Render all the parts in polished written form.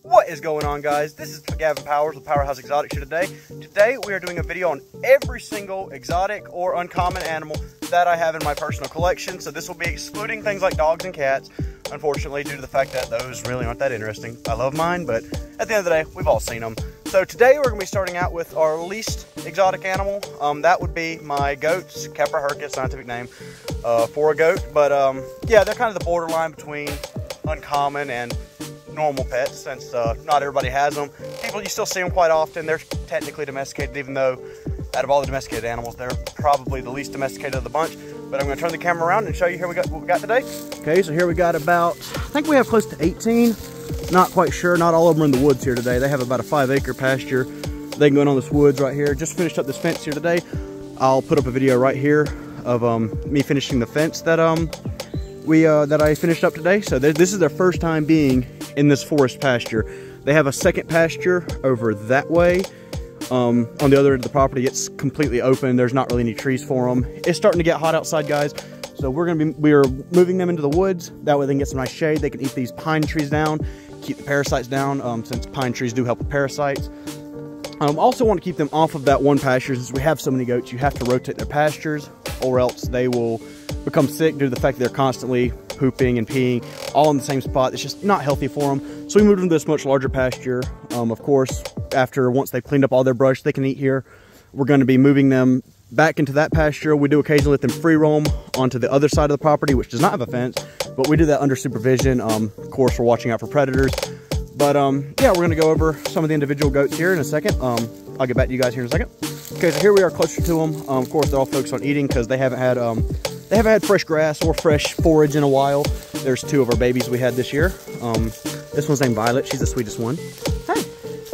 What is going on, guys? This is Gavin Powers with Powerhouse Exotics here today. Today we are doing a video on every single exotic or uncommon animal that I have in my personal collection. So this will be excluding things like dogs and cats, unfortunately, due to the fact that those really aren't that interesting. I love mine, but at the end of the day, we've all seen them. So today we're going to be starting out with our least exotic animal. That would be my goats, Khepra hircus, scientific name for a goat. But yeah, they're kind of the borderline between uncommon and normal pets, since not everybody has them. You still see them quite often. They're technically domesticated, even though out of all the domesticated animals, they're probably the least domesticated of the bunch. But I'm going to turn the camera around and show you what we got today. Okay, so here we got about, I think we have close to 18. Not quite sure. Not all of them are in the woods here today. They have about a 5-acre pasture. They can go in on this woods right here. Just finished up this fence here today. I'll put up a video right here of me finishing the fence that that I finished up today. So this is their first time being in this forest pasture. They have a second pasture over that way. On the other end of the property, it's completely open. There's not really any trees for them. It's starting to get hot outside, guys. So we are moving them into the woods. That way they can get some nice shade. They can eat these pine trees down, keep the parasites down, since pine trees do help with parasites. Also want to keep them off of that one pasture. Since we have so many goats, you have to rotate their pastures, or else they will become sick due to the fact that they're constantly pooping and peeing all in the same spot. It's just not healthy for them. So we moved them to this much larger pasture. Of course, once they've cleaned up all their brush, they can eat here. We're going to be moving them back into that pasture. We do occasionally let them free roam onto the other side of the property, which does not have a fence, but we do that under supervision. Of course, we're watching out for predators. But yeah, we're going to go over some of the individual goats here in a second. I'll get back to you guys here in a second. Okay, so here we are closer to them. Of course, they're all focused on eating because they haven't had fresh grass or fresh forage in a while. There's 2 of our babies we had this year. This one's named Violet. She's the sweetest one. Hey.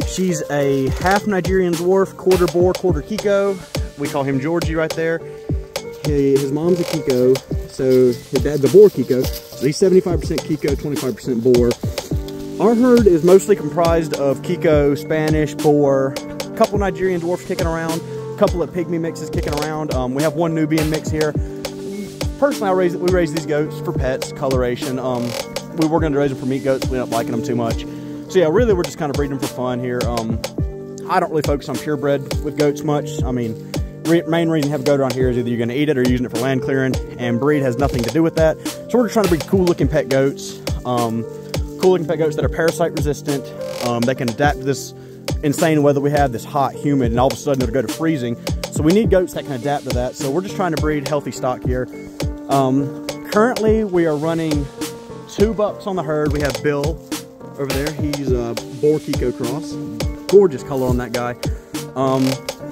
She's a half Nigerian dwarf, quarter boar, quarter Kiko. We call him Georgie right there. His mom's a Kiko, so his dad's a boar Kiko. So he's 75% Kiko, 25% boar. Our herd is mostly comprised of Kiko, Spanish, boar, a couple Nigerian dwarfs kicking around, a couple of pygmy mixes kicking around. We have one Nubian mix here. Personally, we raise these goats for pets, coloration. We were going to raise them for meat goats. We ended up liking them too much. So yeah, really we're just kind of breeding them for fun here. I don't really focus on purebred with goats much. I mean, main reason to have a goat around here is either you're going to eat it or you're using it for land clearing, and breed has nothing to do with that. So we're just trying to breed cool looking pet goats. Cool looking pet goats that are parasite resistant. They can adapt to this insane weather we have, this hot, humid, and all of a sudden it'll go to freezing. So we need goats that can adapt to that. So we're just trying to breed healthy stock here. Currently we are running 2 bucks on the herd. We have Bill over there. He's a boar Kiko cross. Gorgeous color on that guy.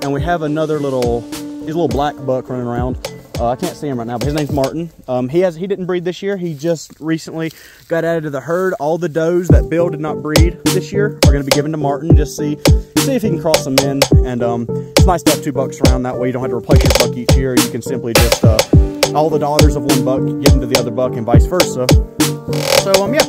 And we have another he's a little black buck running around. I can't see him right now, but his name's Martin. He didn't breed this year. He just recently got added to the herd. All the does that Bill did not breed this year are going to be given to Martin. Just see if he can cross them in. And it's nice to have 2 bucks around. That way you don't have to replace your buck each year. You can simply just all the daughters of one buck give them to the other buck, and vice versa. So yeah,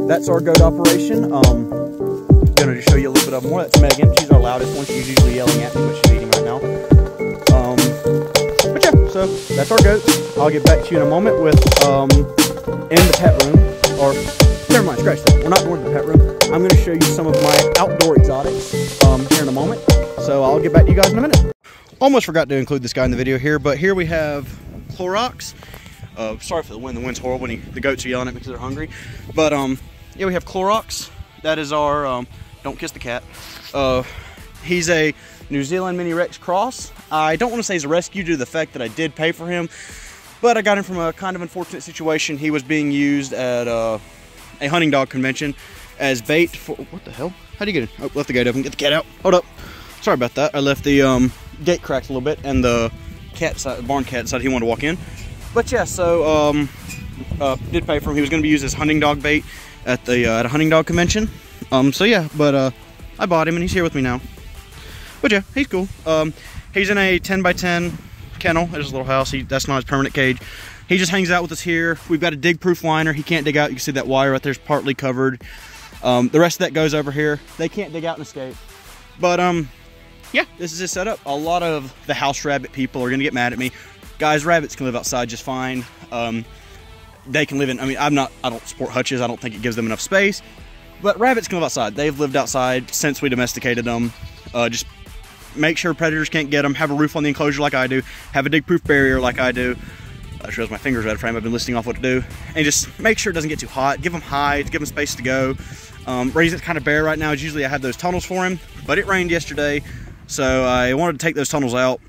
that's our goat operation. Gonna just show you a little bit of more. That's Megan. She's our loudest one. She's usually yelling at me, but she's eating right now. But yeah, so that's our goats. I'll get back to you in a moment with in the pet room, or never mind, scratch that. We're not going to the pet room. I'm going to show you some of my outdoor exotics here in a moment. So I'll get back to you guys in a minute. Almost forgot to include this guy in the video here, but here we have Clorox. Sorry for the wind. The wind's horrible. The goats are yelling at me because they're hungry. But yeah, we have Clorox. That is our don't kiss the cat. He's a New Zealand Mini Rex cross. I don't want to say he's a rescue due to the fact that I did pay for him, but I got him from a kind of unfortunate situation. He was being used at a hunting dog convention as bait for, what the hell? How do you get in? Oh, left the gate open. Get the cat out. Hold up. Sorry about that. I left the gate cracked a little bit, and the barn cat decided he wanted to walk in. But yeah, so did pay for him. He was going to be used as hunting dog bait at a hunting dog convention. So yeah, but I bought him and he's here with me now. But yeah, he's cool. He's in a 10x10 kennel at his little house. That's not his permanent cage. He just hangs out with us here. We've got a dig-proof liner. He can't dig out. You can see that wire right there is partly covered. The rest of that goes over here. They can't dig out and escape. But yeah, this is his setup. A lot of the house rabbit people are gonna get mad at me. Guys, rabbits can live outside just fine. They can live in, I mean, I don't support hutches. I don't think it gives them enough space. But rabbits can live outside. They've lived outside since we domesticated them. Just make sure predators can't get them. Have a roof on the enclosure like I do. Have a dig-proof barrier like I do. That shows my fingers out of frame. I've been listing off what to do. And just make sure it doesn't get too hot. Give them hides, give them space to go. Raisin's kind of bare right now. Usually I have those tunnels for him, but it rained yesterday, so I wanted to take those tunnels out.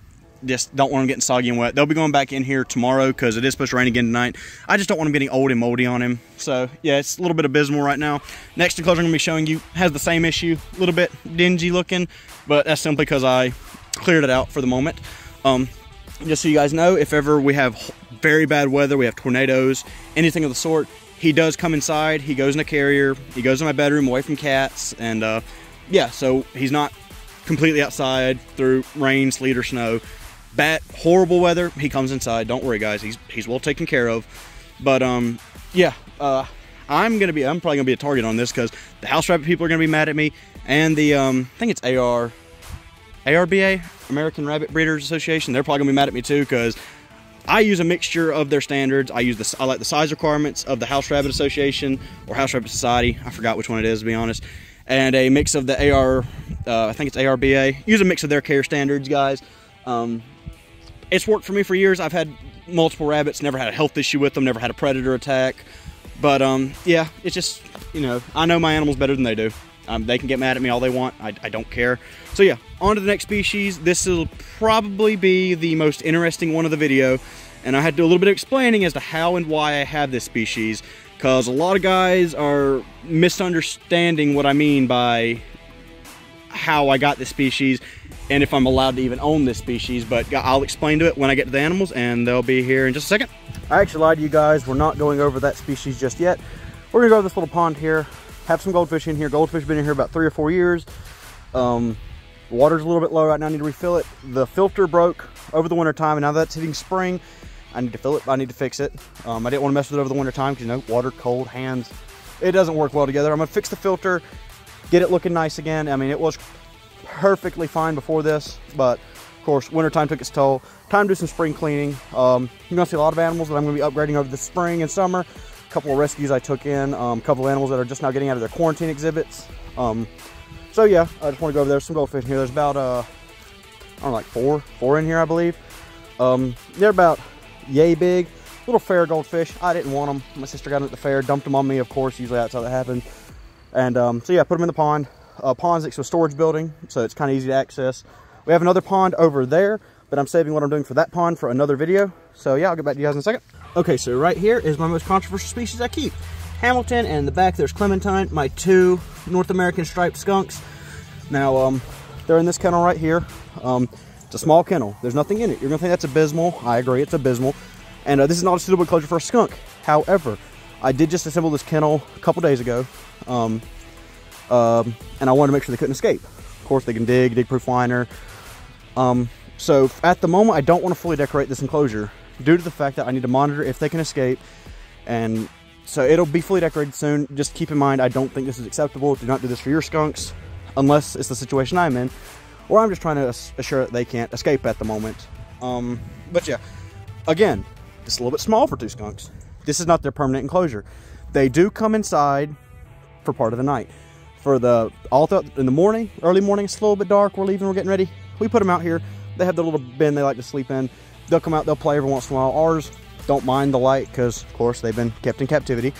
Just don't want them getting soggy and wet. They'll be going back in here tomorrow because it is supposed to rain again tonight. I just don't want them getting old and moldy on him. So yeah, it's a little bit abysmal right now. Next enclosure I'm going to be showing you has the same issue. A little bit dingy looking, but that's simply because I cleared it out for the moment. Just so you guys know, if ever we have very bad weather, we have tornadoes, anything of the sort, he does come inside. He goes in a carrier. He goes in my bedroom away from cats. And yeah, so he's not completely outside through rain, sleet, or snow. Bad, horrible weather, he comes inside. Don't worry, guys. He's well taken care of. But yeah, I'm probably gonna be a target on this because the house rabbit people are gonna be mad at me, and the I think it's ARBA, American Rabbit Breeders Association. They're probably gonna be mad at me too because I use a mixture of their standards. I like the size requirements of the House Rabbit Association or House Rabbit Society. I forgot which one it is, to be honest. And a mix of the I think it's ARBA. Use a mix of their care standards, guys. It's worked for me for years. I've had multiple rabbits, never had a health issue with them, never had a predator attack. But yeah, it's just, you know, I know my animals better than they do. They can get mad at me all they want. I don't care. So yeah, on to the next species. This will probably be the most interesting one of the video. And I had to do a little bit of explaining as to how and why I have this species, because a lot of guys are misunderstanding what I mean by how I got this species and if I'm allowed to even own this species. But I'll explain to it when I get to the animals, and they'll be here in just a second. I actually lied to you guys. We're not going over that species just yet. We're gonna go to this little pond here, have some goldfish in here. Goldfish been in here about 3 or 4 years. Water's a little bit low right now. I need to refill it. The filter broke over the winter time, and now that's hitting spring, I need to fill it. I need to fix it. I didn't want to mess with it over the winter time because, you know, water, cold, hands, it doesn't work well together. I'm gonna fix the filter, get it looking nice again. I mean, it was perfectly fine before this, but of course wintertime took its toll. Time to do some spring cleaning. You're gonna see a lot of animals that I'm gonna be upgrading over the spring and summer. A couple of rescues I took in, a couple of animals that are just now getting out of their quarantine exhibits. So yeah, I just want to go over there. Some goldfish in here. There's about I don't know, like four in here, I believe. They're about yay big, little fair goldfish. I didn't want them. My sister got them at the fair, dumped them on me, of course. Usually that's how that happens. And so yeah, put them in the pond. Pond's next to a storage building, so it's kind of easy to access. We have another pond over there, but I'm saving what I'm doing for that pond for another video. So yeah, I'll get back to you guys in a second. Okay, so right here is my most controversial species I keep. Hamilton, and in the back there's Clementine, my 2 North American striped skunks. Now, they're in this kennel right here. It's a small kennel. There's nothing in it. You're gonna think that's abysmal. I agree, it's abysmal. And this is not a suitable enclosure for a skunk. However, I did just assemble this kennel a couple days ago. And I wanted to make sure they couldn't escape. Of course, they can dig-proof liner. So at the moment, I don't want to fully decorate this enclosure due to the fact that I need to monitor if they can escape. And so it'll be fully decorated soon. Just keep in mind, I don't think this is acceptable. Do not do this for your skunks unless it's the situation I'm in, or I'm just trying to assure that they can't escape at the moment. But yeah, again, this is a little bit small for 2 skunks. This is not their permanent enclosure. They do come inside for part of the night. For in the morning, early morning, it's a little bit dark, we're leaving, we're getting ready. We put them out here. They have their little bin they like to sleep in. They'll come out, they'll play every once in a while. Ours don't mind the light because, of course, they've been kept in captivity.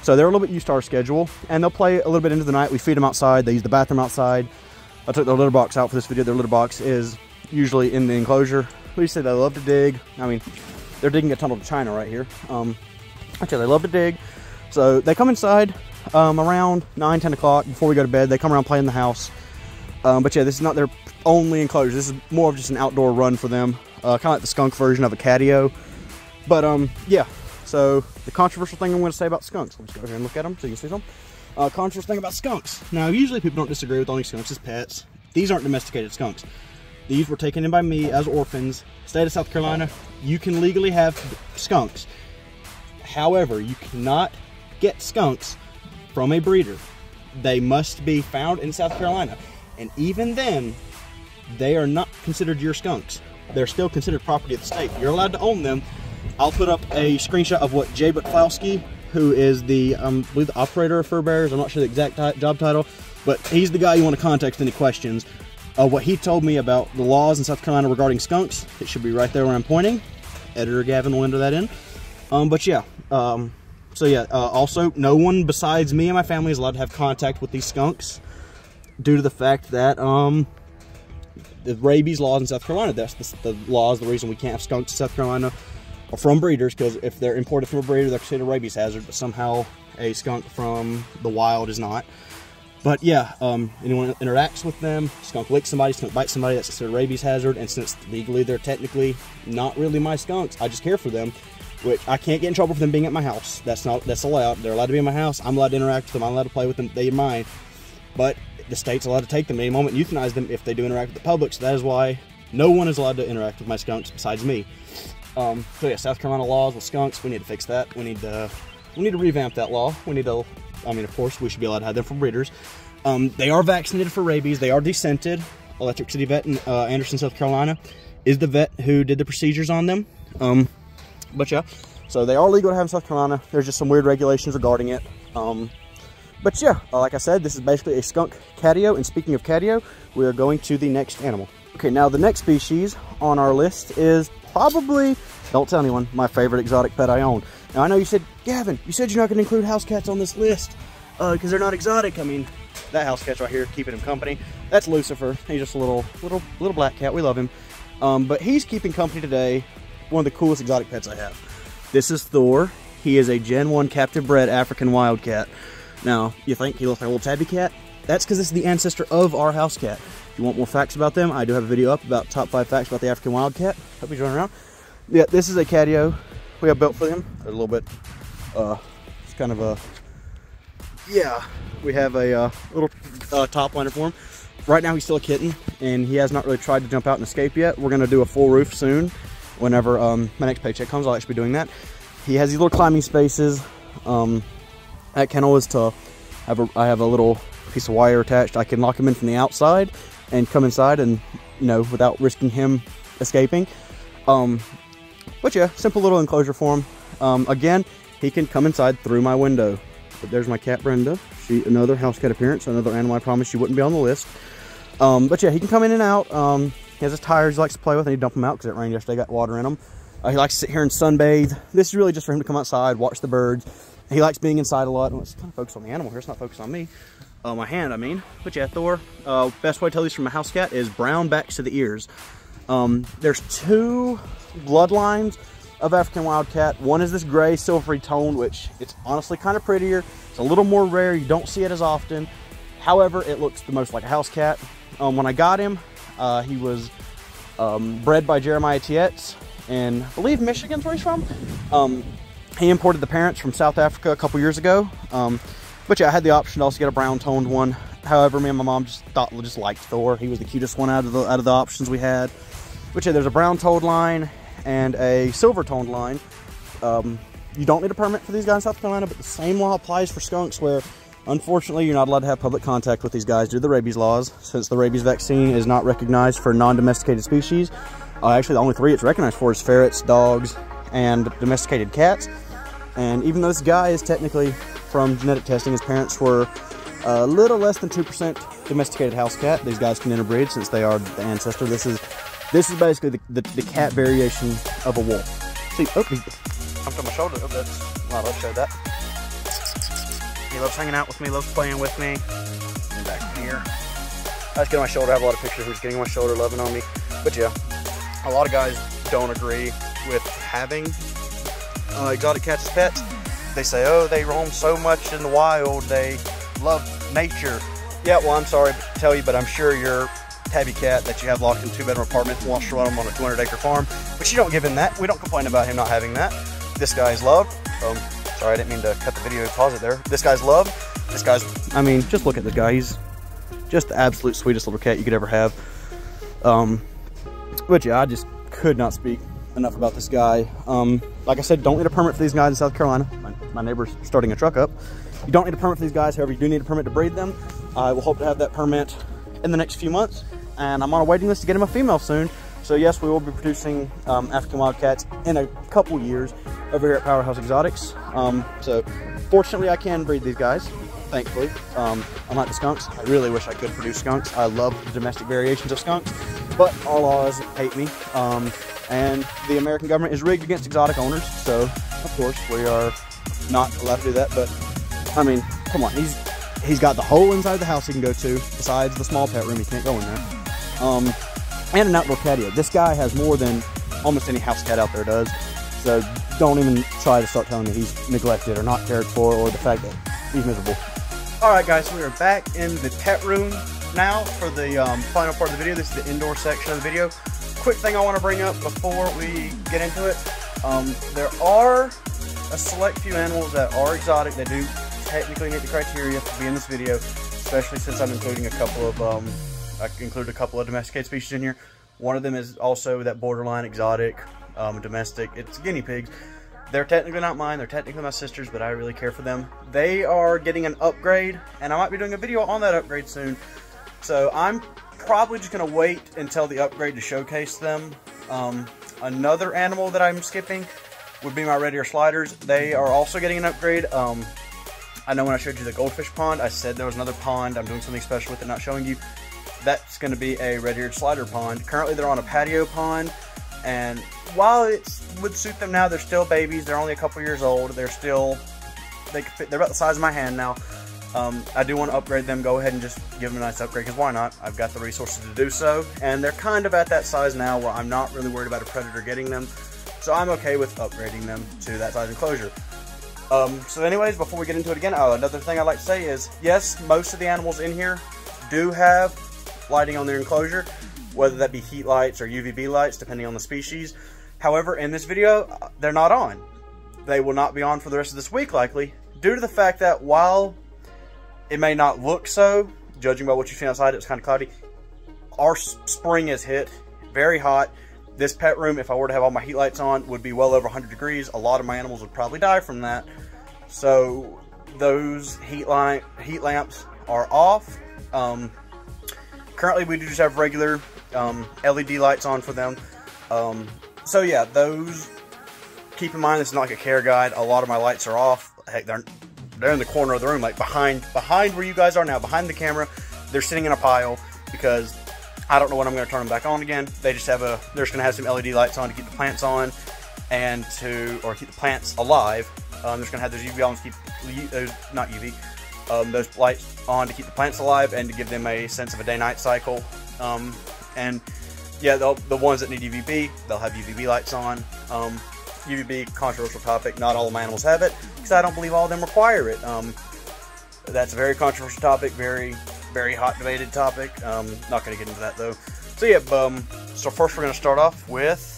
So they're a little bit used to our schedule, and they'll play a little bit into the night. We feed them outside. They use the bathroom outside. I took their litter box out for this video. Their litter box is usually in the enclosure. We say they love to dig. I mean, they're digging a tunnel to China right here. Actually, they love to dig. So they come inside around 9, 10 o'clock before we go to bed. They come around, play in the house. But yeah, this is not their only enclosure. This is more of just an outdoor run for them. Kind of like the skunk version of a catio. But yeah, so the controversial thing I'm going to say about skunks. Let's go here and look at them so you can see some. Controversial thing about skunks. Now, usually people don't disagree with owning skunks as pets. These aren't domesticated skunks. These were taken in by me as orphans. State of South Carolina, you can legally have skunks. However, you cannot get skunks from a breeder. They must be found in South Carolina. And even then, they are not considered your skunks. They're still considered property of the state. You're allowed to own them. I'll put up a screenshot of what Jay Butlowski who is the, I believe, the operator of Fur Bearers. I'm not sure the exact job title, but he's the guy you want to contact with any questions. What he told me about the laws in South Carolina regarding skunks, it should be right there where I'm pointing. Editor Gavin will enter that in. But yeah, also no one besides me and my family is allowed to have contact with these skunks due to the fact that the rabies laws in South Carolina. That's the laws, the reason we can't have skunks in South Carolina or from breeders, because if they're imported from a breeder, they're considered a rabies hazard, but somehow a skunk from the wild is not. But yeah, anyone that interacts with them, skunk licks somebody, skunk bites somebody, that's considered a rabies hazard. And since legally they're technically not really my skunks, I just care for them, which I can't get in trouble for them being at my house. That's allowed. They're allowed to be in my house. I'm allowed to interact with them. I'm allowed to play with them. They're mine. But the state's allowed to take them at any moment and euthanize them if they do interact with the public. So that is why no one is allowed to interact with my skunks besides me. So yeah, South Carolina laws with skunks, we need to fix that. We need to revamp that law. We need to, I mean, of course, we should be allowed to have them for breeders. They are vaccinated for rabies. They are descented. Electric City Vet in Anderson, South Carolina is the vet who did the procedures on them. But yeah, so they are legal to have in South Carolina. There's just some weird regulations regarding it. But yeah, like I said, this is basically a skunk catio. And speaking of catio, we are going to the next animal. Okay, now the next species on our list is probably, don't tell anyone, my favorite exotic pet I own. Now I know you said, Gavin, you said you're not going to include house cats on this list because they're not exotic. I mean, that house cat's right here, keeping him company. That's Lucifer. He's just a little black cat. We love him. But he's keeping company today. One of the coolest exotic pets I have. This is Thor. He is a Gen 1 captive bred African wildcat. Now, you think he looks like a little tabby cat? That's because this is the ancestor of our house cat. If you want more facts about them, I do have a video up about top 5 facts about the African wildcat. Hope he's running around. Yeah, this is a catio we have built for him. A little bit, it's kind of a, yeah, we have a little top liner for him. Right now he's still a kitten, and he has not really tried to jump out and escape yet. We're going to do a full roof soon. Whenever my next paycheck comes, I'll actually be doing that. He has these little climbing spaces. That kennel is to have I have a little piece of wire attached. I can lock him in from the outside and come inside, and without risking him escaping. But yeah, simple little enclosure for him. Again, he can come inside through my window. But there's my cat Brenda. Another house cat appearance, another animal I promised you wouldn't be on the list. But yeah, he can come in and out. He has his tires he likes to play with, and he dump them out because it rained yesterday, got water in them. He likes to sit here and sunbathe. This is really just for him to come outside, watch the birds. He likes being inside a lot. Well, it's kind of focused on the animal here. It's not focused on me. My hand, I mean. But yeah, Thor. Best way to tell these from a house cat is brown backs to the ears. There's 2 bloodlines of African wildcat. One is this gray silvery tone, which it's honestly kind of prettier. It's a little more rare. You don't see it as often. However, it looks the most like a house cat. When I got him, he was bred by Jeremiah Tietz in, I believe, Michigan's where he's from. He imported the parents from South Africa a couple years ago. But yeah, I had the option to also get a brown toned one. However, me and my mom just liked Thor. He was the cutest one out of the options we had. But yeah, there's a brown toned line and a silver toned line. You don't need a permit for these guys in South Carolina, but the same law applies for skunks, where unfortunately you're not allowed to have public contact with these guys due to the rabies laws, since the rabies vaccine is not recognized for non-domesticated species. Actually, the only 3 it's recognized for is ferrets, dogs, and domesticated cats. And even though this guy is technically from genetic testing, his parents were a little less than 2% domesticated house cat. These guys can interbreed since they are the ancestor. This is basically the cat variation of a wolf. See, oh, he jumped on my shoulder. Oh, that's, well, let's show that. He loves hanging out with me, loves playing with me. And back here. I just get on my shoulder. I have a lot of pictures of him just getting on my shoulder, loving on me. But yeah, a lot of guys don't agree with having exotic cats as pets. They say, oh, they roam so much in the wild, they love nature. Yeah, well, I'm sorry to tell you, but I'm sure your tabby cat that you have locked in a 2-bedroom apartment wants to run him on a 200-acre farm, but you don't give him that. We don't complain about him not having that. This guy's loved. Sorry, I didn't mean to cut the video and pause it there. This guy's loved. This guy's, I mean, just look at this guy. He's just the absolute sweetest little cat you could ever have. But yeah, I just could not speak enough about this guy. Like I said, don't need a permit for these guys in South Carolina. My neighbor's starting a truck up. You don't need a permit for these guys. However, you do need a permit to breed them. I will hope to have that permit in the next few months, and I'm on a waiting list to get him a female soon. So yes, we will be producing African wildcats in a couple years. over here at Powerhouse Exotics. So fortunately I can breed these guys, thankfully. Unlike the skunks, I really wish I could produce skunks. I love the domestic variations of skunks, but our laws hate me. And the American government is rigged against exotic owners, so of course we are not allowed to do that. But I mean, come on, he's got the whole inside of the house he can go to, besides the small pet room he can't go in there. And an outdoor catio. This guy has more than almost any house cat out there does, so don't even try to start telling me he's neglected or not cared for, or the fact that he's miserable. Alright guys, we are back in the pet room now for the final part of the video. This is the indoor section of the video. Quick thing I want to bring up before we get into it. There are a select few animals that are exotic that do technically meet the criteria to be in this video, especially since I'm including a couple of I included a couple of domesticated species in here. One of them is also that borderline exotic, domestic. It's guinea pigs. They're technically not mine, they're technically my sister's, but I really care for them. They are getting an upgrade, and I might be doing a video on that upgrade soon. So I'm probably just going to wait until the upgrade to showcase them. Another animal that I'm skipping would be my red ear sliders. They are also getting an upgrade. I know when I showed you the goldfish pond, I said there was another pond I'm doing something special with it, not showing you. That's going to be a red-eared slider pond. Currently they're on a patio pond, and while it would suit them now, they're still babies. They're only a couple years old. They're about the size of my hand now. I do want to upgrade them. Go ahead and just give them a nice upgrade, because why not? I've got the resources to do so, and they're kind of at that size now where I'm not really worried about a predator getting them, so I'm okay with upgrading them to that size enclosure. So anyways, before we get into it again, another thing I'd like to say is, yes, most of the animals in here do have lighting on their enclosure, whether that be heat lights or UVB lights, depending on the species. However, in this video, they're not on. They will not be on for the rest of this week, likely, due to the fact that while it may not look so, judging by what you see outside, it's kind of cloudy, our spring is hit, very hot. This pet room, if I were to have all my heat lights on, would be well over 100 degrees. A lot of my animals would probably die from that. So those heat lamps are off. Currently, we do just have regular LED lights on for them. So yeah, those, keep in mind, this is not like a care guide. A lot of my lights are off. Heck, they're in the corner of the room, like behind where you guys are now, behind the camera. They're sitting in a pile because I don't know when I'm going to turn them back on again. They just have they're just going to have some LED lights on to keep the plants on, and or keep the plants alive. They're just going to have those UV on to keep those lights on to keep the plants alive and to give them a sense of a day-night cycle. And yeah, the ones that need UVB, they'll have UVB lights on. UVB, controversial topic. Not all of my animals have it, because I don't believe all of them require it. That's a very controversial topic, very, very hot debated topic. Not going to get into that though. So yeah, so first we're going to start off with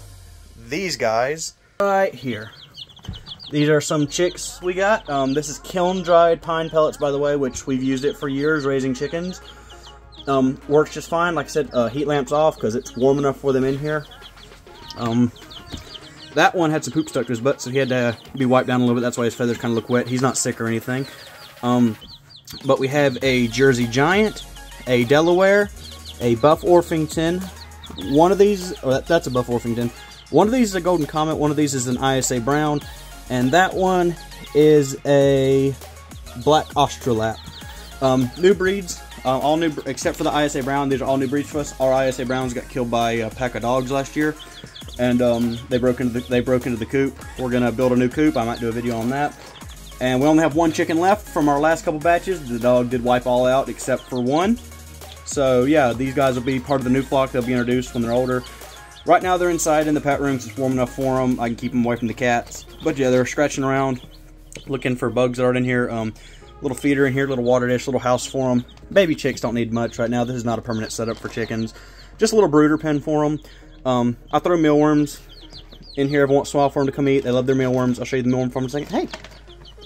these guys right here. These are some chicks we got. This is kiln-dried pine pellets, by the way, which we've used it for years raising chickens. Works just fine. Like I said, heat lamps off because it's warm enough for them in here. That one had some poop stuck to his butt, so he had to be wiped down a little bit. That's why his feathers kind of look wet. He's not sick or anything. But we have a Jersey Giant, a Delaware, a Buff Orpington. One of these, that's a Buff Orpington. One of these is a Golden Comet. One of these is an ISA Brown. And that one is a Black Australap. New breeds, all new except for the ISA Brown. These are all new breeds for us. Our ISA Browns got killed by a pack of dogs last year, and they broke into the coop. We're gonna build a new coop. I might do a video on that. And we only have one chicken left from our last couple batches. The dog did wipe all out except for one. So yeah, these guys will be part of the new flock. They'll be introduced when they're older. Right now they're inside in the pet room, so it's warm enough for them. I can keep them away from the cats. But yeah, they're scratching around, looking for bugs that aren't in here. Little feeder in here, little water dish, little house for them. Baby chicks don't need much right now. This is not a permanent setup for chickens. Just a little brooder pen for them. I throw mealworms in here every once in a while for them to come eat. They love their mealworms. I'll show you the mealworm for them in a second. Hey,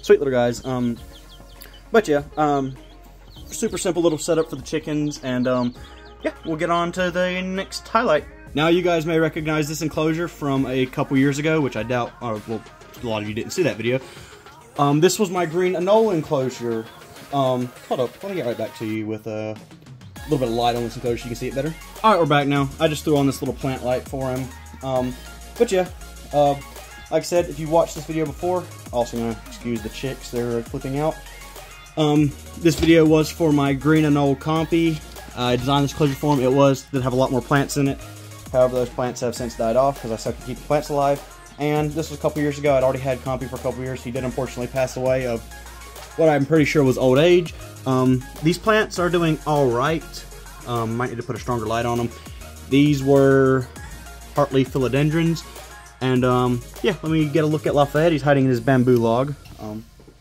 sweet little guys. But yeah, super simple little setup for the chickens. And yeah, we'll get on to the next highlight. Now you guys may recognize this enclosure from a couple years ago, which I doubt, well, a lot of you didn't see that video. This was my green anola enclosure. Hold up, let me get right back to you with a little bit of light on this enclosure so you can see it better. Alright, we're back now. I just threw on this little plant light for him. But yeah, like Like I said, if you watched this video before, also gonna excuse the chicks, they're flipping out. This video was for my green anole compy. I designed this enclosure for them. Did have a lot more plants in it. However, those plants have since died off because I suck at keeping plants alive. And this was a couple years ago. I'd already had compy for a couple years. He did unfortunately pass away of what I'm pretty sure was old age. These plants are doing all right. Might need to put a stronger light on them. These were heartleaf philodendrons. And yeah, let me get a look at Lafayette. He's hiding in his bamboo log.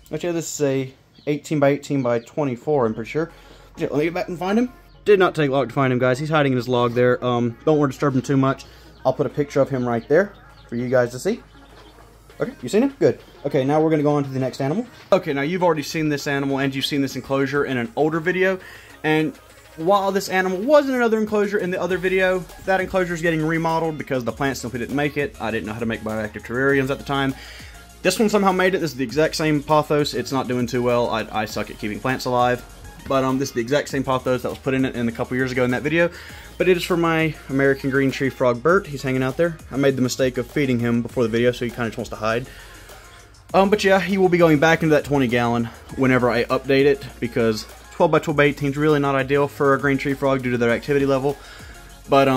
But yeah, this is a 18 by 18 by 24, I'm pretty sure. Yeah, let me get back and find him. Did not take long to find him, guys. He's hiding in his log there. Don't want to disturb him too much. I'll put a picture of him right there for you guys to see. Okay, you seen him? Good. Okay, now we're going to go on to the next animal. Okay, now you've already seen this animal and you've seen this enclosure in an older video. And while this animal was in another enclosure in the other video, that enclosure is getting remodeled because the plants simply didn't make it. I didn't know how to make bioactive terrariums at the time. This one somehow made it. This is the exact same pothos. It's not doing too well. I suck at keeping plants alive. But this is the exact same pothos that was put in it a couple years ago in that video. But it is for my American green tree frog Bert. He's hanging out there. I made the mistake of feeding him before the video, so he kind of just wants to hide. But yeah, he will be going back into that 20 gallon whenever I update it, because 12 by 12 by 18 is really not ideal for a green tree frog due to their activity level. But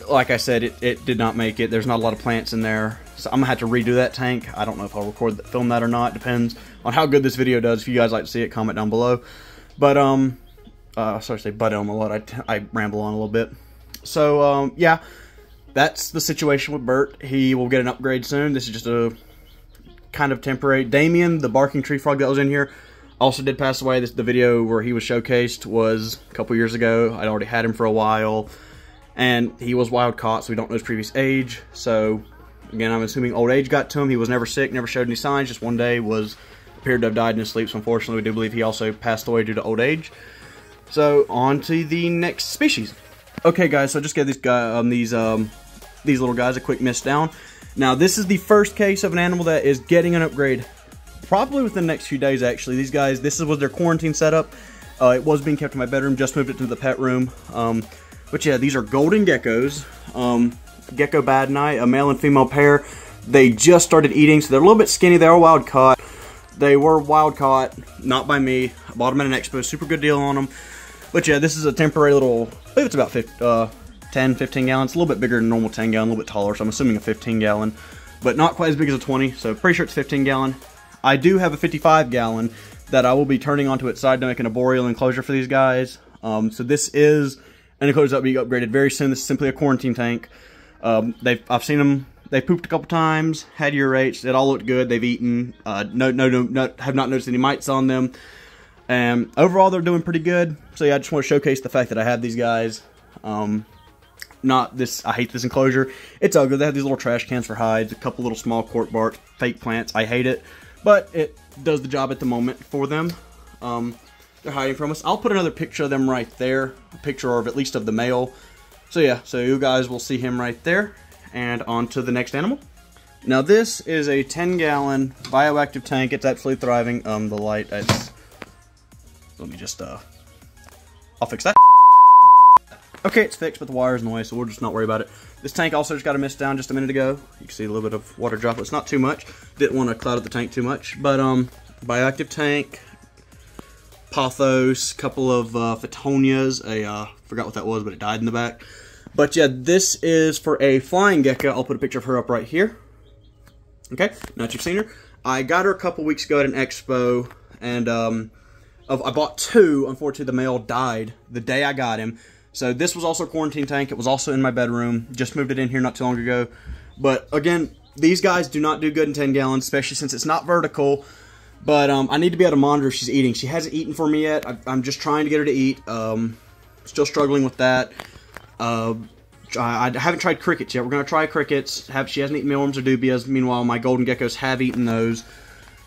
like I said, it did not make it. There's not a lot of plants in there. So I'm going to have to redo that tank. I don't know if I'll film that or not. Depends on how good this video does. If you guys like to see it, comment down below. But, sorry to say but a lot. I ramble on a little bit. So, yeah, that's the situation with Bert. He will get an upgrade soon. This is just a kind of temporary. Damien, the barking tree frog that was in here, also did pass away. The video where he was showcased was a couple years ago. I'd already had him for a while. And he was wild caught, so we don't know his previous age. So, again, I'm assuming old age got to him. He was never sick, never showed any signs. Just one day appeared to have died in his sleep. So, unfortunately, we do believe he also passed away due to old age. So, on to the next species. Okay, guys, so just give these little guys a quick miss down. Now, this is the first case of an animal that is getting an upgrade. Probably within the next few days, actually. These guys, this was their quarantine setup. It was being kept in my bedroom. Just moved it to the pet room. But yeah, these are golden geckos. Gecko Bad Night, a male and female pair. They just started eating, so they're a little bit skinny. They are wild caught. They were wild caught, not by me. I bought them at an expo. Super good deal on them. But yeah, this is a temporary little, I believe it's about 10, 15 gallons. A little bit bigger than normal 10 gallon, a little bit taller, so I'm assuming a 15 gallon. But not quite as big as a 20, so pretty sure it's 15 gallon. I do have a 55 gallon that I will be turning onto its side to make an arboreal enclosure for these guys. So this is an enclosure that will be upgraded very soon. This is simply a quarantine tank. I've seen them. They pooped a couple times, had urates. It all looked good. They've eaten. Have not noticed any mites on them. And overall, they're doing pretty good. So yeah, I just want to showcase the fact that I have these guys. I hate this enclosure. It's ugly. They have these little trash cans for hides, a couple little small cork bark, fake plants. I hate it, but it does the job at the moment for them. They're hiding from us. I'll put another picture of them right there. A picture of at least of the male. So yeah, so you guys will see him right there. And on to the next animal. Now this is a 10 gallon bioactive tank. It's absolutely thriving. The light, let me just, I'll fix that. Okay, it's fixed, but the wire's in the way, so we'll just not worry about it. This tank also just got a mist down just a minute ago. You can see a little bit of water droplets, not too much. Didn't want to cloud up the tank too much, but bioactive tank, pothos, couple of Phytonias, forgot what that was, but it died in the back. But yeah, this is for a flying gecko. I'll put a picture of her up right here. Okay, now that you've seen her. I got her a couple weeks ago at an expo, and I bought two. Unfortunately, the male died the day I got him. So this was also a quarantine tank. It was also in my bedroom. Just moved it in here not too long ago. But again, these guys do not do good in 10 gallons, especially since it's not vertical. But I need to be able to monitor if she's eating. She hasn't eaten for me yet. I'm just trying to get her to eat. Still struggling with that. I haven't tried crickets yet. We're going to try crickets. She hasn't eaten mealworms or dubias. Meanwhile, my golden geckos have eaten those.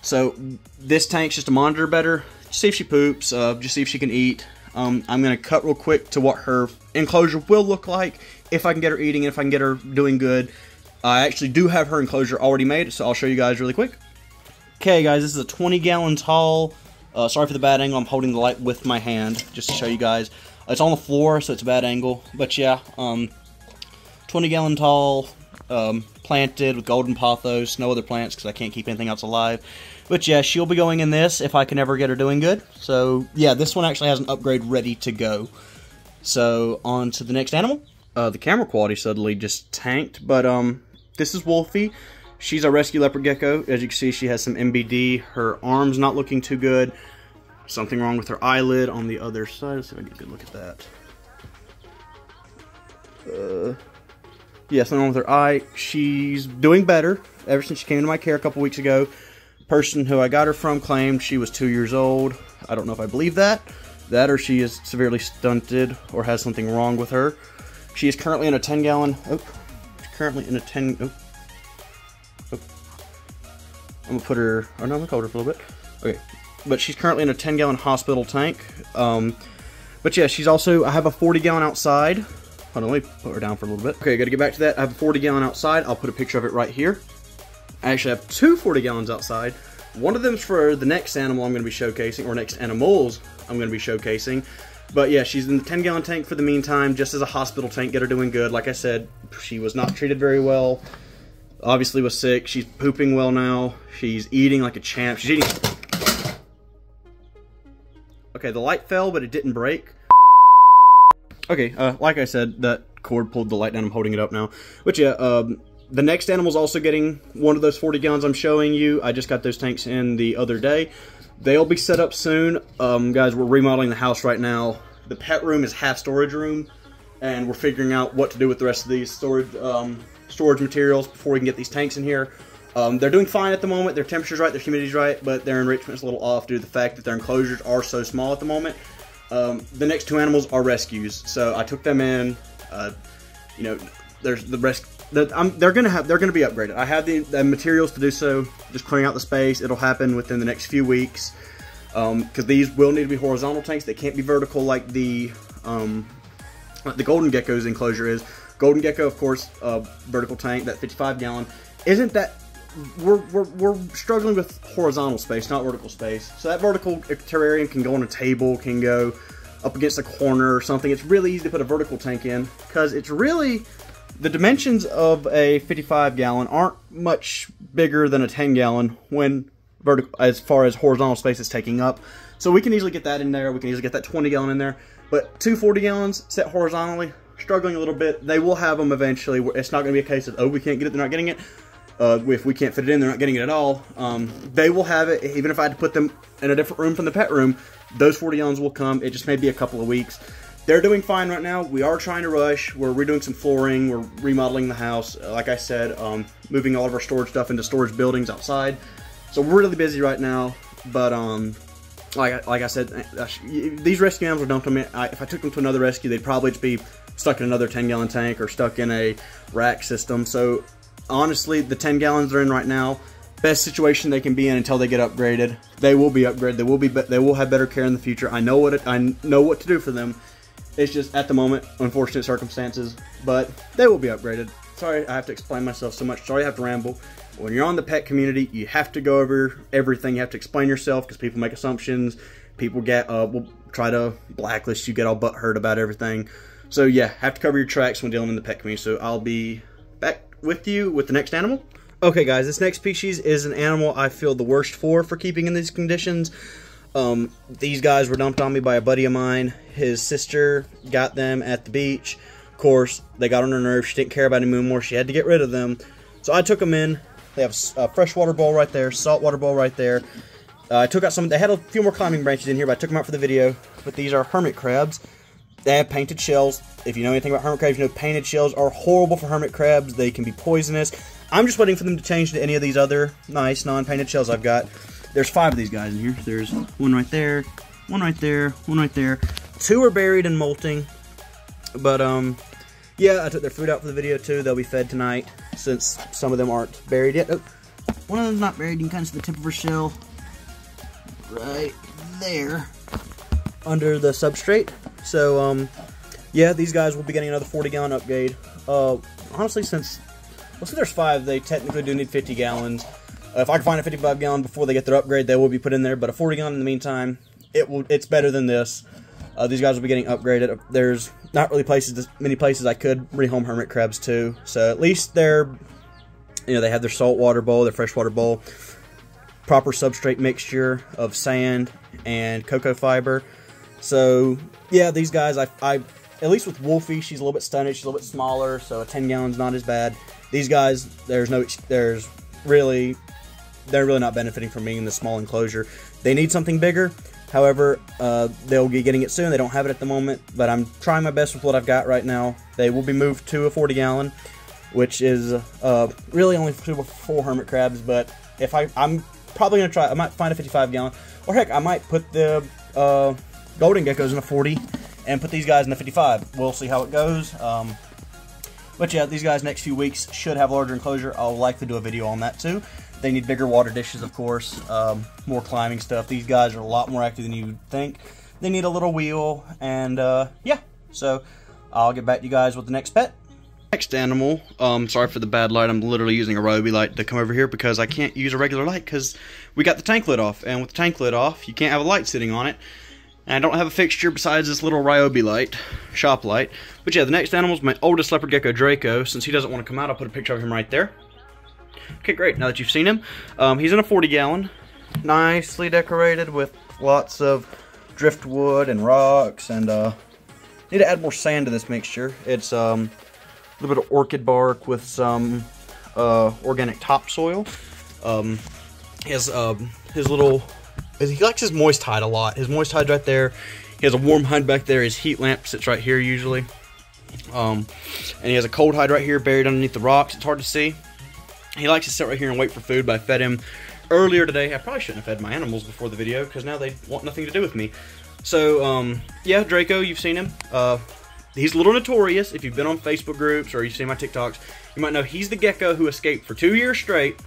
So this tank's just to monitor better. See if she poops. Just see if she can eat. I'm going to cut real quick to what her enclosure will look like if I can get her eating and if I can get her doing good. I actually do have her enclosure already made, so I'll show you guys really quick. Okay, guys, this is a 20 gallon tall. Sorry for the bad angle. I'm holding the light with my hand just to show you guys. It's on the floor, so it's a bad angle. But yeah, 20 gallon tall planted with golden pothos, no other plants because I can't keep anything else alive. But yeah, she'll be going in this if I can ever get her doing good. So yeah, this one actually has an upgrade ready to go. So on to the next animal. The camera quality suddenly just tanked, but this is Wolfie. She's a rescue leopard gecko. As you can see, she has some MBD. Her arm's not looking too good. Something wrong with her eyelid on the other side. Let's see if I can get a good look at that. Yeah, something wrong with her eye. She's doing better ever since she came into my care a couple weeks ago. Person who I got her from claimed she was 2 years old. I don't know if I believe that. That or she is severely stunted or has something wrong with her. She is currently in a 10-gallon... Oh, currently in a 10... Oh. I'm going to put her... Oh, no, I'm going to hold her for a little bit. Okay. But she's currently in a 10-gallon hospital tank. But yeah, she's also... I have a 40-gallon outside. Hold on, let me put her down for a little bit. Okay, got to get back to that. I have a 40-gallon outside. I'll put a picture of it right here. I actually have two 40-gallons outside. One of them's for the next animal I'm going to be showcasing, or next animals I'm going to be showcasing. But yeah, she's in the 10-gallon tank for the meantime, just as a hospital tank, get her doing good. Like I said, she was not treated very well. Obviously was sick. She's pooping well now. She's eating like a champ. She's eating... Okay, the light fell, but it didn't break. Okay, like I said, that cord pulled the light down. I'm holding it up now. But yeah, the next animal's also getting one of those 40 gallons I'm showing you. I just got those tanks in the other day. They'll be set up soon. Guys, we're remodeling the house right now. The pet room is half storage room, and we're figuring out what to do with the rest of these storage materials before we can get these tanks in here. They're doing fine at the moment. Their temperature's right, their humidity's right, but their enrichment's a little off due to the fact that their enclosures are so small at the moment. The next two animals are rescues, so I took them in. You know, there's the rest. They're gonna be upgraded. I have the materials to do so. Just clearing out the space. It'll happen within the next few weeks. Because these will need to be horizontal tanks. They can't be vertical like the golden gecko's enclosure is. Golden gecko, of course, vertical tank, that 55-gallon. Isn't that we're struggling with horizontal space, not vertical space. So that vertical terrarium can go on a table, can go up against a corner or something. It's really easy to put a vertical tank in because it's really the dimensions of a 55-gallon aren't much bigger than a 10-gallon when vertical, as far as horizontal space is taking up. So we can easily get that in there. We can easily get that 20-gallon in there. But two 40-gallons set horizontally, struggling a little bit. They will have them eventually. It's not going to be a case of, oh, we can't get it, they're not getting it. If we can't fit it in, they're not getting it at all. They will have it, even if I had to put them in a different room from the pet room, those 40 gallons will come. It just may be a couple of weeks. They're doing fine right now. We are trying to rush. We're redoing some flooring. We're remodeling the house. Like I said, moving all of our storage stuff into storage buildings outside. So we're really busy right now. But like I said, these rescue animals were dumped on me. If I took them to another rescue, they'd probably just be stuck in another 10-gallon tank or stuck in a rack system. So honestly, the 10 gallons they're in right now, best situation they can be in until they get upgraded. They will be upgraded. They will have better care in the future. I know what to do for them. It's just at the moment, unfortunate circumstances, but they will be upgraded. Sorry, I have to explain myself so much. Sorry, I have to ramble. When you're on the pet community, you have to go over everything. You have to explain yourself because people make assumptions. People will try to blacklist you, get all butthurt about everything. So yeah, have to cover your tracks when dealing in the pet community. So I'll be back with you with the next animal. Okay guys, this next species is an animal I feel the worst for keeping in these conditions. These guys were dumped on me by a buddy of mine. His sister got them at the beach. Of course, they got on her nerves. She didn't care about them anymore. She had to get rid of them. So I took them in. They have a freshwater bowl right there, saltwater bowl right there. I took out some, they had a few more climbing branches in here, but I took them out for the video. But these are hermit crabs. They have painted shells. If you know anything about hermit crabs, you know painted shells are horrible for hermit crabs. They can be poisonous. I'm just waiting for them to change to any of these other nice non-painted shells I've got. There's 5 of these guys in here. There's one right there, one right there, one right there. 2 are buried and molting. But, yeah, I took their food out for the video too. They'll be fed tonight since some of them aren't buried yet. Oh, one of them's not buried. You can kind of see the tip of her shell right there under the substrate. So, yeah, these guys will be getting another 40-gallon upgrade. Honestly, since there's 5, they technically do need 50 gallons. If I can find a 55-gallon before they get their upgrade, they will be put in there. But a 40-gallon in the meantime, it's better than this. These guys will be getting upgraded. There's not really many places I could rehome hermit crabs to. So at least they're You know, they have their saltwater bowl, their freshwater bowl, proper substrate mixture of sand and cocoa fiber. So yeah, these guys, I at least with Wolfie, she's a little bit stunted, she's a little bit smaller, so a 10 gallon's not as bad. These guys, they're really not benefiting from being in this small enclosure. They need something bigger. However, they'll be getting it soon. They don't have it at the moment, but I'm trying my best with what I've got right now. They will be moved to a 40 gallon, which is really only suitable for 4 hermit crabs. But if I'm probably gonna try, I might find a 55 gallon, or heck, I might put the golden geckos in a 40 and put these guys in the 55. We'll see how it goes. But yeah, these guys next few weeks should have a larger enclosure. I'll likely do a video on that too. They need bigger water dishes, of course, more climbing stuff. These guys are a lot more active than you'd think. They need a little wheel, and yeah. So I'll get back to you guys with the next pet. Next animal, sorry for the bad light. I'm literally using a Ryobi light to come over here because I can't use a regular light because we got the tank lid off. And with the tank lid off, you can't have a light sitting on it. And I don't have a fixture besides this little Ryobi light, shop light. But yeah, the next animal is my oldest leopard gecko, Draco. Since he doesn't want to come out, I'll put a picture of him right there. Okay, great. Now that you've seen him, he's in a 40 gallon, nicely decorated with lots of driftwood and rocks, and need to add more sand to this mixture. It's a little bit of orchid bark with some organic topsoil. He has his little, he likes his moist hide a lot. His moist hide's right there. He has a warm hide back there. His heat lamp sits right here usually. And he has a cold hide right here buried underneath the rocks. It's hard to see. He likes to sit right here and wait for food, but I fed him earlier today. I probably shouldn't have fed my animals before the video because now they want nothing to do with me. So, yeah, Draco, you've seen him. He's a little notorious. If you've been on Facebook groups or you've seen my TikToks, you might know he's the gecko who escaped for 2 years straight,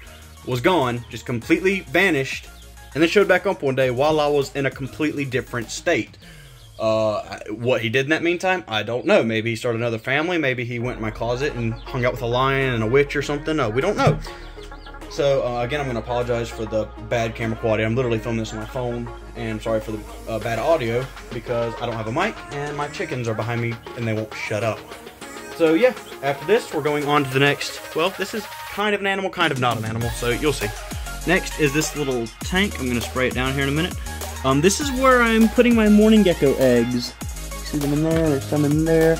was gone, just completely vanished, and then showed back up one day while I was in a completely different state. What he did in that meantime, I don't know. Maybe he started another family. Maybe he went in my closet and hung out with a lion and a witch or something. No, we don't know. So, again, I'm going to apologize for the bad camera quality. I'm literally filming this on my phone, and sorry for the bad audio because I don't have a mic, and my chickens are behind me, and they won't shut up. So, yeah, after this, we're going on to the next. Well, this is kind of an animal, kind of not an animal, so you'll see. Next is this little tank. I'm going to spray it down here in a minute. This is where I'm putting my mourning gecko eggs. See them in there? There's some in there.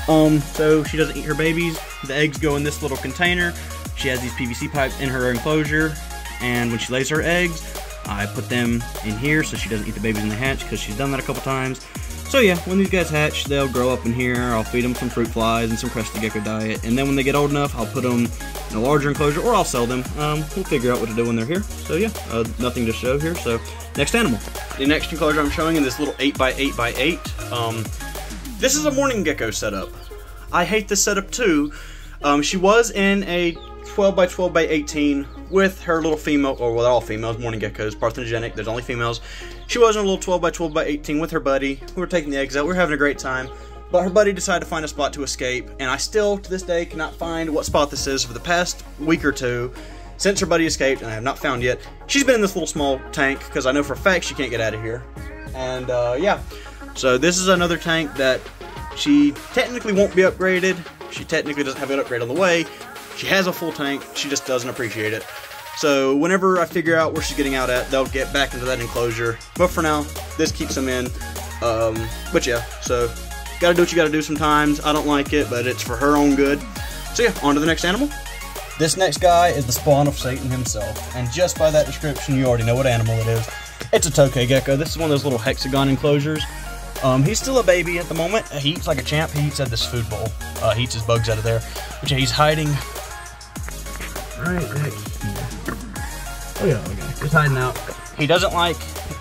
So she doesn't eat her babies. The eggs go in this little container. She has these PVC pipes in her enclosure, and when she lays her eggs, I put them in here so she doesn't eat the babies when they hatch because she's done that a couple times. So yeah, when these guys hatch, they'll grow up in here. I'll feed them some fruit flies and some crested gecko diet, and then when they get old enough, I'll put them in a larger enclosure, or I'll sell them. We'll figure out what to do when they're here. So yeah, nothing to show here. So next animal. The next enclosure I'm showing in this little 8x8x8. This is a mourning gecko setup. I hate this setup too. She was in a 12x12x18 with her little female, or well, they're all females, mourning geckos, parthenogenic, there's only females. She was in a little 12x12x18 with her buddy. We were taking the eggs out, we were having a great time, but her buddy decided to find a spot to escape, and I still, to this day, cannot find what spot this is for the past week or two, since her buddy escaped, and I have not found yet. She's been in this little small tank, because I know for a fact she can't get out of here. And, yeah. So this is another tank that she technically won't be upgraded. She technically doesn't have an upgrade on the way. She has a full tank, she just doesn't appreciate it. So whenever I figure out where she's getting out at, they'll get back into that enclosure. But for now, this keeps them in. But yeah, so gotta do what you gotta do sometimes. I don't like it, but it's for her own good. So yeah, on to the next animal. This next guy is the spawn of Satan himself. And just by that description, you already know what animal it is. It's a tokay gecko. This is one of those little hexagon enclosures. He's still a baby at the moment. He eats like a champ. He eats at this food bowl. He eats his bugs out of there. But yeah, he's hiding right here. Oh yeah, okay. He's hiding out. He doesn't like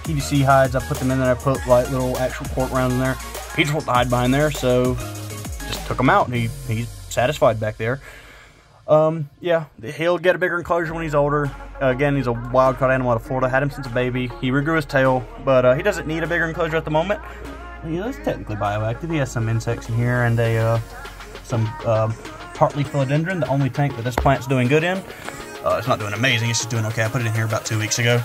PVC hides. I put them in there. I put like little actual cork rounds in there. He just wants to hide behind there, so just took him out. He's satisfied back there. Yeah, he'll get a bigger enclosure when he's older. Again, he's a wild-caught animal out of Florida. Had him since a baby. He regrew his tail, but he doesn't need a bigger enclosure at the moment. He is technically bioactive. He has some insects in here and some heartleaf philodendron, the only tank that this plant's doing good in. It's not doing amazing, it's just doing okay. I put it in here about 2 weeks ago.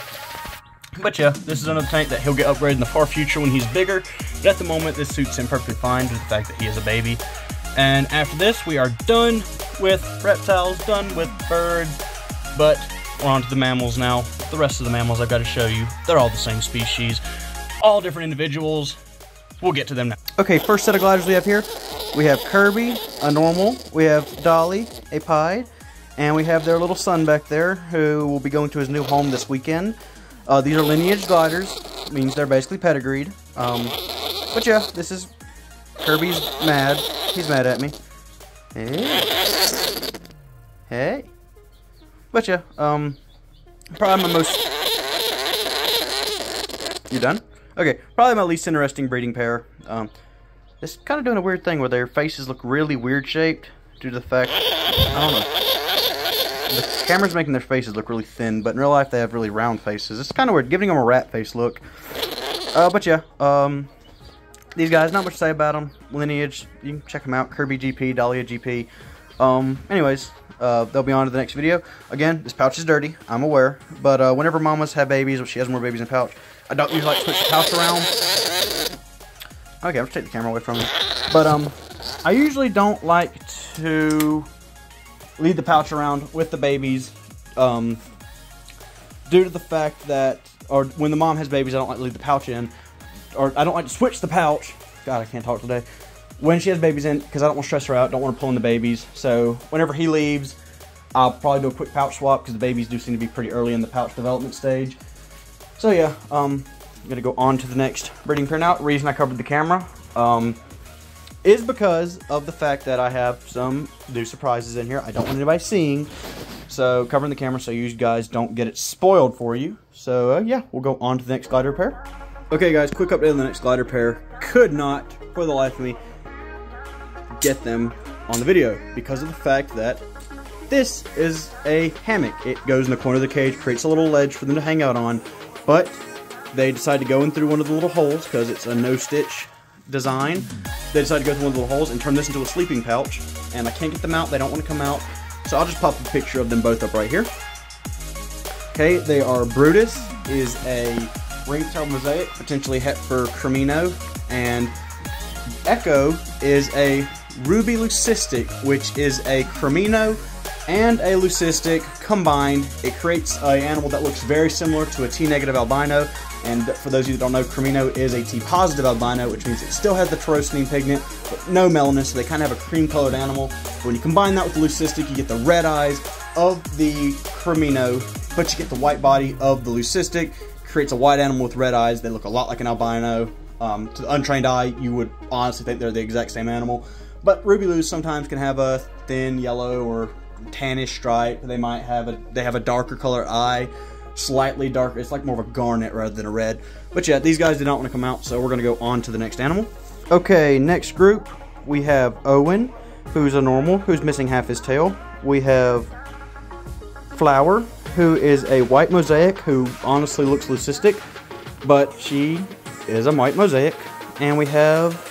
But yeah, this is another tank that he'll get upgraded in the far future when he's bigger. But at the moment, this suits him perfectly fine due to the fact that he is a baby. And after this, we are done with reptiles, done with birds, but we're on to the mammals now. The rest of the mammals I've got to show you, they're all the same species, all different individuals. We'll get to them now. Okay, first set of gliders we have here, we have Kirby, a normal, we have Dolly, a pied, and we have their little son back there who will be going to his new home this weekend. These are lineage gliders, means they're basically pedigreed. But yeah, this is Kirby's mad. He's mad at me. Hey. Hey. But yeah, probably my most... You done? Okay, probably my least interesting breeding pair. It's kind of doing a weird thing where their faces look really weird shaped due to the fact, I don't know. The camera's making their faces look really thin, but in real life they have really round faces. It's kind of weird, giving them a rat face look. But yeah, these guys, not much to say about them. Lineage, you can check them out. Kirby GP, Dahlia GP. Anyways, they'll be on to the next video. Again, this pouch is dirty, I'm aware. But whenever mamas have babies, or she has more babies in the pouch, I don't usually like to switch the pouch around. Okay, I'll just take the camera away from me. But I usually don't like to leave the pouch around with the babies due to the fact that, or when the mom has babies, I don't like to leave the pouch in. Or I don't like to switch the pouch. God, I can't talk today. When she has babies in, because I don't want to stress her out, don't want to pull in the babies. So whenever he leaves, I'll probably do a quick pouch swap because the babies do seem to be pretty early in the pouch development stage. So yeah, I'm gonna go on to the next breeding pair now. The reason I covered the camera is because of the fact that I have some new surprises in here I don't want anybody seeing. So covering the camera so you guys don't get it spoiled for you. So yeah, we'll go on to the next glider pair. Okay guys, quick update on the next glider pair. Could not, for the life of me, get them on the video because of the fact that this is a hammock. It goes in the corner of the cage, creates a little ledge for them to hang out on, but they decided to go in through one of the little holes because it's a no-stitch design. They decided to go through one of the little holes and turn this into a sleeping pouch, and I can't get them out. They don't want to come out, so I'll just pop a picture of them both up right here. Okay, they are Brutus, is a ring-tailed mosaic, potentially het for Cremino, and Echo is a ruby leucistic, which is a Cremino and a leucistic combined. It creates an animal that looks very similar to a T-negative albino, and for those of you that don't know, Cremino is a T-positive albino, which means it still has the tyrosine pigment, but no melanin, so they kind of have a cream-colored animal. When you combine that with the leucistic, you get the red eyes of the Cremino, but you get the white body of the leucistic. Creates a white animal with red eyes. They look a lot like an albino. To the untrained eye, you would honestly think they're the exact same animal. But ruby leucs sometimes can have a thin yellow or tannish stripe. They might have a darker color eye, slightly darker. It's like more of a garnet rather than a red. But yeah, these guys did not want to come out, so we're going to go on to the next animal. Okay, next group we have Owen, who's a normal, who's missing half his tail. We have Flower, who is a white mosaic, who honestly looks leucistic, but she is a white mosaic. And we have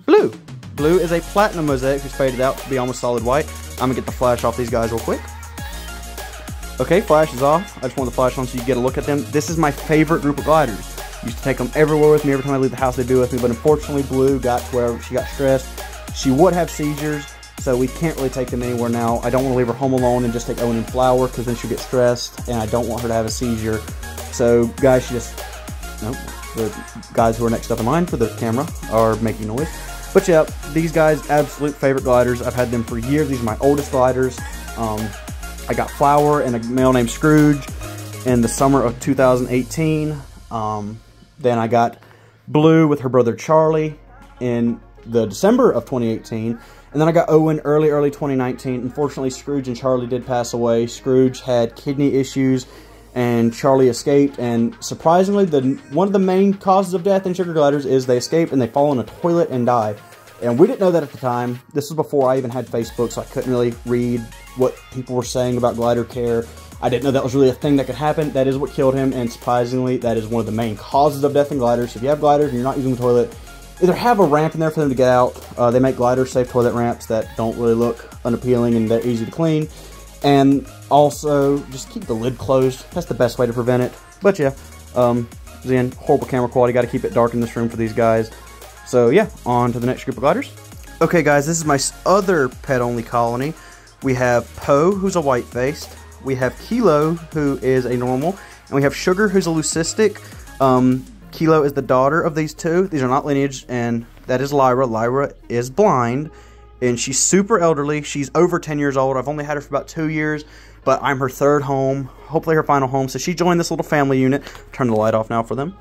Blue. Blue is a platinum mosaic who's faded out to be almost solid white. I'm gonna get the flash off these guys real quick. Okay, flash is off. I just want the flash on so you get a look at them. This is my favorite group of gliders. Used to take them everywhere with me. Every time I leave the house, they'd be with me. But unfortunately, Blue got to where she got stressed. She would have seizures, so we can't really take them anywhere now. I don't want to leave her home alone and just take Owen and Flower, because then she'll get stressed, and I don't want her to have a seizure. So, guys, nope. The guys who are next up in line for the camera are making noise. But yeah, these guys, absolute favorite gliders. I've had them for years. These are my oldest gliders. I got Flower and a male named Scrooge in the summer of 2018. Then I got Blue with her brother Charlie in the December of 2018. And then I got Owen early 2019. Unfortunately, Scrooge and Charlie did pass away. Scrooge had kidney issues and Charlie escaped. And surprisingly, one of the main causes of death in sugar gliders is they escape and they fall in a toilet and die. And we didn't know that at the time. This was before I even had Facebook, so I couldn't really read what people were saying about glider care. I didn't know that was really a thing that could happen. That is what killed him, and surprisingly, that is one of the main causes of death in gliders. So if you have gliders and you're not using the toilet, either have a ramp in there for them to get out. They make gliders safe toilet ramps that don't really look unappealing and they're easy to clean. And also, just keep the lid closed. That's the best way to prevent it. But yeah, again, horrible camera quality. Got to keep it dark in this room for these guys. So yeah, on to the next group of gliders. Okay guys, this is my other pet-only colony. We have Poe, who's a white-faced. We have Kilo, who is a normal. And we have Sugar, who's a leucistic. Kilo is the daughter of these two. These are not lineage, and that is Lyra. Lyra is blind, and she's super elderly. She's over 10 years old. I've only had her for about 2 years, but I'm her third home, hopefully her final home. So she joined this little family unit. Turn the light off now for them.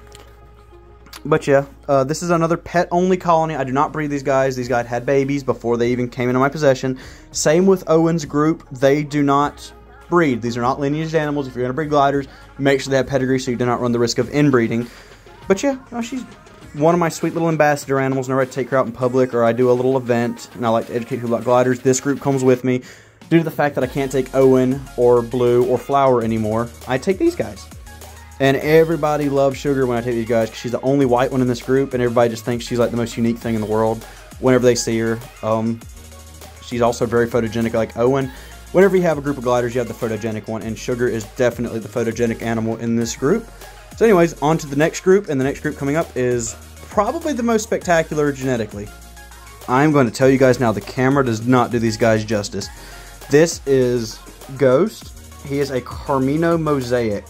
But yeah, this is another pet-only colony. I do not breed these guys. These guys had babies before they even came into my possession. Same with Owen's group. They do not breed. These are not lineaged animals. If you're going to breed gliders, make sure they have pedigree so you do not run the risk of inbreeding. But yeah, she's one of my sweet little ambassador animals. Whenever I take her out in public or I do a little event and I like to educate people about gliders, this group comes with me. Due to the fact that I can't take Owen or Blue or Flower anymore, I take these guys. And everybody loves Sugar when I take these guys because she's the only white one in this group, and everybody just thinks she's like the most unique thing in the world whenever they see her. She's also very photogenic like Owen. Whenever you have a group of gliders, you have the photogenic one, and Sugar is definitely the photogenic animal in this group. So anyways, on to the next group, and the next group coming up is probably the most spectacular genetically. I'm going to tell you guys now, the camera does not do these guys justice. This is Ghost. He is a Carmino Mosaic.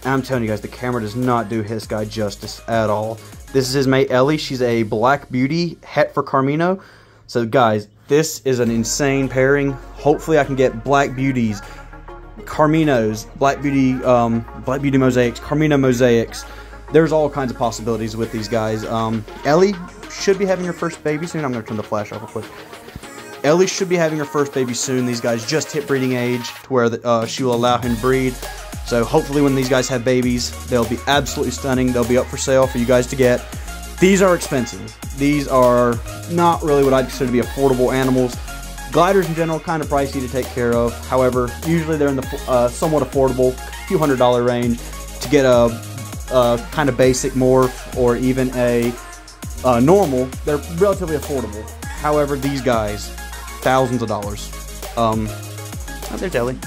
I'm telling you guys, the camera does not do his guy justice at all. This is his mate, Ellie. She's a Black Beauty, het for Carmino. So guys, this is an insane pairing. Hopefully I can get Black Beauties, Carminos, Black Beauty Mosaics, Carmino Mosaics. There's all kinds of possibilities with these guys. Ellie should be having her first baby soon. I'm going to turn the flash off real quick. Ellie should be having her first baby soon. These guys just hit breeding age to where she will allow him to breed. So hopefully when these guys have babies, they'll be absolutely stunning. They'll be up for sale for you guys to get. These are expensive. These are not really what I'd consider to be affordable animals. Gliders in general, kind of pricey to take care of. However, usually they're in the somewhat affordable, few $100 range to get a kind of basic morph or even a normal. They're relatively affordable. However, these guys, thousands of dollars. Oh, there's Ellie.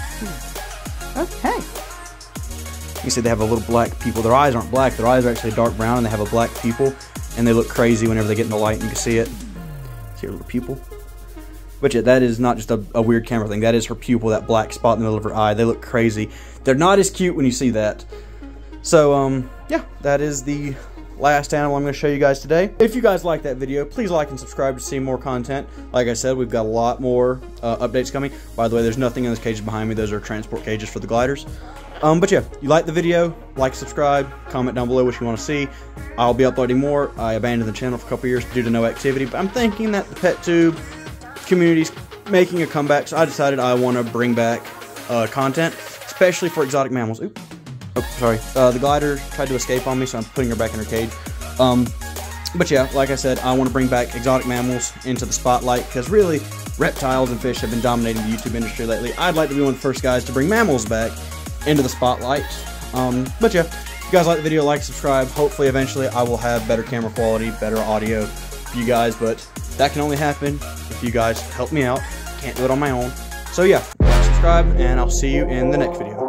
Oh, hey. You see they have a little black pupil. Their eyes aren't black. Their eyes are actually dark brown, and they have a black pupil, and they look crazy whenever they get in the light, and you can see it. See her little pupil? But yeah, that is not just a weird camera thing. That is her pupil, that black spot in the middle of her eye. They look crazy. They're not as cute when you see that. So, yeah, that is the last animal I'm going to show you guys today. If you guys like that video, please like and subscribe to see more content. Like I said, we've got a lot more updates coming. By the way, there's nothing in those cages behind me. Those are transport cages for the gliders. But yeah, you like the video, like, subscribe, comment down below what you want to see. I'll be uploading more. I abandoned the channel for a couple years due to no activity, but I'm thinking that the PetTube community's making a comeback, so I decided I want to bring back content, especially for exotic mammals. Oops. Oh, sorry. The glider tried to escape on me, so I'm putting her back in her cage. But yeah, like I said, I want to bring back exotic mammals into the spotlight, because really, reptiles and fish have been dominating the YouTube industry lately. I'd like to be one of the first guys to bring mammals back into the spotlight. But yeah, if you guys like the video, like, subscribe. Hopefully, eventually, I will have better camera quality, better audio for you guys, but that can only happen if you guys help me out. Can't do it on my own. So yeah, like, subscribe, and I'll see you in the next video.